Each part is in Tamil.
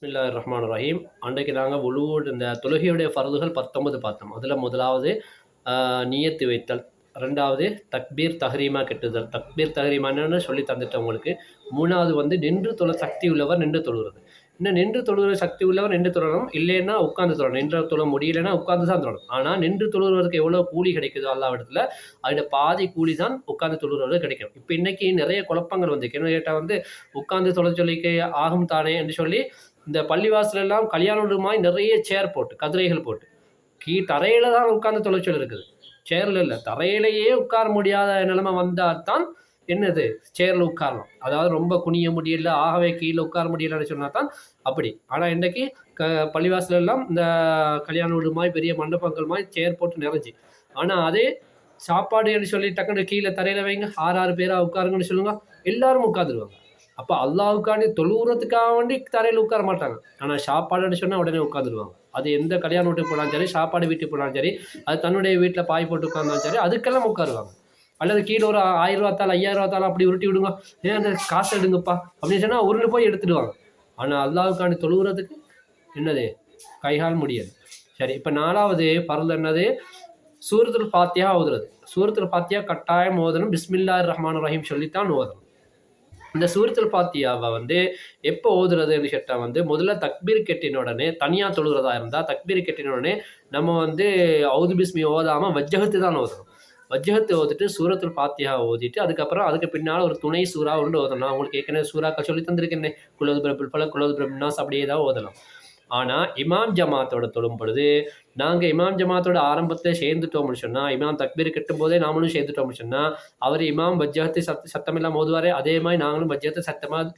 பிஸ்மில்லாஹிர் ரஹ்மான் ரஹீம். அன்றைக்கு நாங்கள் உழுவோடு இந்த தொழுகையுடைய ஃபர்துகள் 19 பார்த்தோம். அதில் முதலாவது நியத்து வைத்தல், ரெண்டாவது தக்பீர் தஹ்ரீமா கெட்டுதல். தக்பீர் தஹ்ரீமான்னு சொல்லி தந்துட்டேன் உங்களுக்கு. மூணாவது வந்து நின்று தொழ சக்தி உள்ளவர் நின்று தொழுகிறது. இன்னும் நின்று தொழுகிற சக்தி உள்ளவர் நின்று தொழணும், இல்லைன்னா உட்காந்து தொழணும். நின்று தொழ முடியலைன்னா உட்காந்து தான் தொழணும். ஆனால் நின்று தொழுகிறவருக்கு எவ்வளோ கூலி கிடைக்குதோ அல்லாவிடத்தில் அதில் பாதி கூலி தான் உட்காந்து தொழுகிறவருக்கு கிடைக்கும். இப்போ இன்றைக்கி நிறைய குழப்பங்கள் வந்து என்ன கேட்டால் வந்து உட்காந்து தொலை சொல்லிக்க ஆகும் தானே என்று சொல்லி இந்த பள்ளிவாசலெல்லாம் கல்யாண வீடுமாய் நிறைய சேர் போட்டு கதிரைகள் போட்டு தரையில தான் உட்கார்ந்து தொலைச்சல் இருக்குது. சேர்ல இல்லை, தரையிலேயே உட்கார முடியாத நிலைமை வந்தால் தான் என்னது சேர்ல உட்காரணும். அதாவது ரொம்ப குனிய முடியல, ஆகவே கீழே உட்கார முடியலன்னு சொன்னா தான் அப்படி. ஆனால் இன்றைக்கி பள்ளிவாசல் எல்லாம் இந்த கல்யாண வீடுமாய் பெரிய மண்டபங்கள் மாதிரி சேர் போட்டு நிறைஞ்சி. ஆனால் அதே சாப்பாடுன்னு சொல்லி டக்குனு கீழே தரையில வைங்க, 6 பேரா உட்காருங்கன்னு சொல்லுங்க, எல்லாரும் உட்காந்துருவாங்க. அப்போ அல்லாவுக்காண்டி தொழுவுறதுக்காக வேண்டி தரையில் உட்கார மாட்டாங்க. ஆனால் சாப்பாடுன்னு சொன்னால் உடனே உட்காந்துருவாங்க. அது எந்த கல்யாண வீட்டுக்கு போனாலும் சரி, சாப்பாடு வீட்டுக்கு போனாலும் சரி, அது தன்னுடைய வீட்டில் பாய் போட்டு உட்காந்தாலும் சரி, அதுக்கெல்லாம் உட்காருவாங்க. அல்லது கீழே ஒரு 1000 ரூபாத்தால் 5000 ரூபாத்தாலும் அப்படி உருட்டி விடுங்க, ஏன் அந்த காசு எடுங்கப்பா அப்படின்னு சொன்னால் உருண்டு போய் எடுத்துடுவாங்க. ஆனால் அல்லாவுக்காண்டி தொழுவுறதுக்கு என்னது கைகால் முடியாது. சரி, இப்போ 4வது பரல் என்னது? சூரத்துல் ஃபாத்திஹா ஓதுறது. சூரத்துல் ஃபாத்திஹா கட்டாயம் ஓதணும். பிஸ்மில்லாஹிர் ரஹ்மானிர் ரஹீம் சொல்லித்தான் ஓதணும். இந்த சூரத்துல் ஃபாத்தியாவை வந்து எப்போ ஓதுறதுன்னு கேட்டால் வந்து முதல்ல தக்பீர் கெட்டின உடனே, தனியாக தொழுகிறதா இருந்தால் தக்பீர் கெட்டின உடனே நம்ம வந்து அவுது பிஸ்மி ஓதாமல் வஜ்ஜகத்து தான் ஓதணும். வஜ்ஜகத்து ஓதிட்டு சூரத்துல் ஃபாத்தியா ஓதிட்டு அதுக்கு பின்னால் ஒரு துணை சூறா ஒன்று ஓதணும். அவங்களுக்கு ஏற்கனவே சூறாக்கள் சொல்லி தந்திருக்கேன், குலோது பிரபுல் பல குலோது பிரபுனாஸ் அப்படியே தான் ஓதலாம். ஆனால் இமாம் ஜமாத்தோட தொழும் பொழுது நாங்கள் இமாம் ஜமாத்தோட ஆரம்பத்தில் சேர்ந்துட்டோம்னு சொன்னால், இமாம் தக்பீர் கட்டும் போதே நாமளும் சேர்ந்துட்டோம்னு சொன்னால், அவர் இமாம் வஜ்ஜகத்தை சத்தம் இல்லாமல் ஓதுவார். அதே மாதிரி நாங்களும் வஜ்ஜகத்தை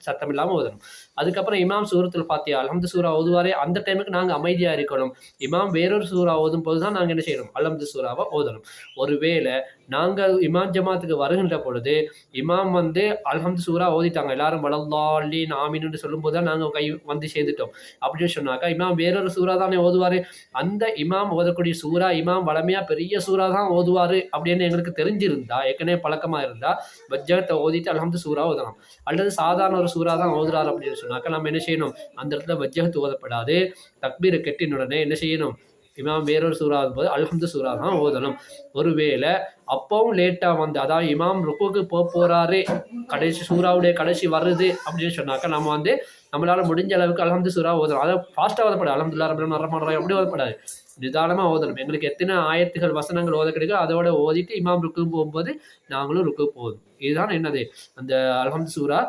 சத்தம் இல்லாமல் ஓதணும். அதுக்கப்புறம் இமாம் சூரத்துல் ஃபாத்தியா அல்ஹம்து சூரா ஓதுவார். அந்த டைமுக்கு நாங்கள் அமைதியாக இருக்கணும். இமாம் வேறொரு சூறா ஓதும் போது தான் நாங்கள் என்ன செய்யணும்? அல்ஹம்து சூறாவை ஓதணும். ஒருவேளை நாங்கள் இமாம் ஜமாத்துக்கு வருகின்ற பொழுது இமாம் வந்து அல்ஹம்து சூறா ஓதிட்டாங்க, எல்லாரும் வலல்லாலின் ஆமீன்னு சொல்லும்போது தான் நாங்கள் கை வந்து சேர்ந்துட்டோம் அப்படின்னு சொன்னாக்கா, இமாம் வேறொரு சூறா தானே ஓதுவார். அந்த இமாம் ஓதக்கூடிய சூறா இமாம் வளமையாக பெரிய சூறா தான் ஓதுவார் அப்படின்னு எங்களுக்கு தெரிஞ்சிருந்தா, ஏற்கனவே பழக்கமாக இருந்தால் வஜ்ஜகத்தை ஓதிட்டு அல்ஹம்து சூறா ஓதலாம். அல்லது சாதாரண ஒரு சூறா தான் ஓதுறாரு அப்படின்னு சொன்னாக்கா நம்ம என்ன செய்யணும்? அந்த இடத்துல வஜ்ஜகத்து ஓதப்படாது. தக்பீரை கெட்டினுடனே என்ன செய்யணும்? இமாம் வேறொரு சூறா போது அல்ஹம்து சூறா தான் ஓதணும். ஒருவேளை அப்பவும் லேட்டாக வந்து, அதாவது இமாம் ருக்குக்கு போகிறாரு, கடைசி சூறாவுடைய கடைசி வருது அப்படின்னு சொன்னாக்கா நம்ம வந்து நம்மளால் முடிஞ்ச அளவுக்கு அல்ஹம்து சூறா ஓதணும். அதை ஃபாஸ்ட்டாக ஓதப்படாது. அல்ஹம்துலில்லாஹி ரப்பில் ஆலமீன் அப்படி ஓதப்படாது, நிதானமாக ஓதணும். எங்களுக்கு எத்தனை ஆயத்துகள் வசனங்கள் ஓத கிடைக்கும் அதோட ஓதிட்டு இமாம் ருக்கு போகும்போது நாங்களும் ருக்கு போதும். இதுதான் என்னது அந்த அல்ஹம்து சூறா